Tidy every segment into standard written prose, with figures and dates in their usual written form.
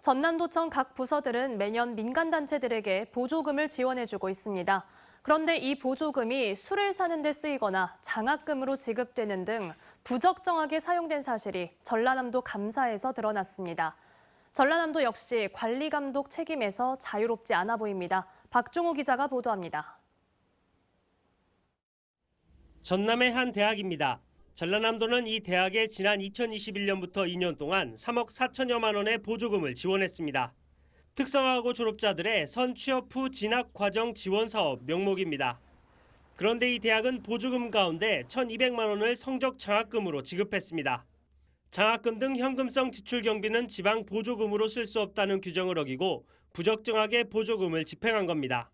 전남도청 각 부서들은 매년 민간단체들에게 보조금을 지원해주고 있습니다. 그런데 이 보조금이 술을 사는 데 쓰이거나 장학금으로 지급되는 등 부적정하게 사용된 사실이 전라남도 감사에서 드러났습니다. 전라남도 역시 관리감독 책임에서 자유롭지 않아 보입니다. 박종호 기자가 보도합니다. 전남의 한 대학입니다. 전라남도는 이 대학에 지난 2021년부터 2년 동안 3억 4천여만 원의 보조금을 지원했습니다. 특성화고 졸업자들의 선취업 후 진학과정 지원 사업 명목입니다. 그런데 이 대학은 보조금 가운데 1,200만 원을 성적 장학금으로 지급했습니다. 장학금 등 현금성 지출 경비는 지방 보조금으로 쓸 수 없다는 규정을 어기고 부적정하게 보조금을 집행한 겁니다.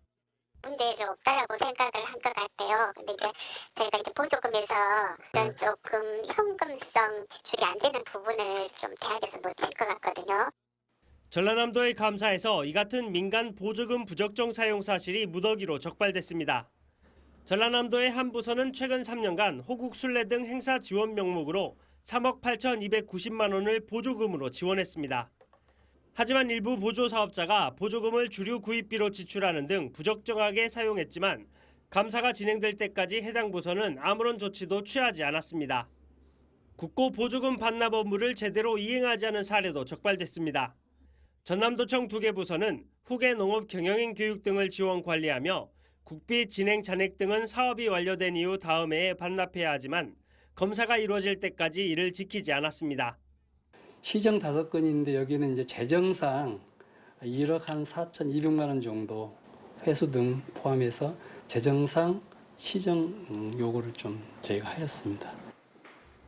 문제가 없다라고 생각을 한 것 같아요. 근데 이제 저희가 이제 보조금에서 이런 조금 현금성 지출이 안 되는 부분을 좀 대학에서 놓칠 것 같거든요. 전라남도의 감사에서 이 같은 민간 보조금 부적정 사용 사실이 무더기로 적발됐습니다. 전라남도의 한 부서는 최근 3년간 호국 순례 등 행사 지원 명목으로 3억 8,290만 원을 보조금으로 지원했습니다. 하지만 일부 보조 사업자가 보조금을 주류 구입비로 지출하는 등 부적정하게 사용했지만 감사가 진행될 때까지 해당 부서는 아무런 조치도 취하지 않았습니다. 국고 보조금 반납 업무를 제대로 이행하지 않은 사례도 적발됐습니다. 전남도청 2개 부서는 후계 농업 경영인 교육 등을 지원 관리하며 국비 진행 잔액 등은 사업이 완료된 이후 다음 해에 반납해야 하지만 검사가 이루어질 때까지 이를 지키지 않았습니다. 시정 5건인데 여기는 이제 재정상 1억 한 4,200만 원 정도 회수 등 포함해서 재정상 시정 요구를 좀 저희가 하였습니다.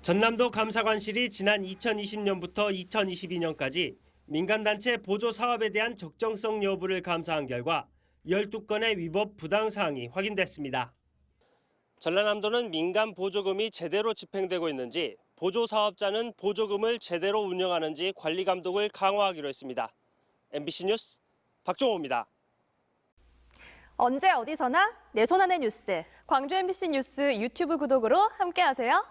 전남도 감사관실이 지난 2020년부터 2022년까지 민간단체 보조 사업에 대한 적정성 여부를 감사한 결과 12건의 위법 부당 사항이 확인됐습니다. 전라남도는 민간 보조금이 제대로 집행되고 있는지, 보조 사업자는 보조금을 제대로 운영하는지 관리 감독을 강화하기로 했습니다. MBC 뉴스 박종호입니다. 언제 어디서나 내 손 안의 뉴스. 광주 MBC 뉴스 유튜브 구독으로 함께하세요.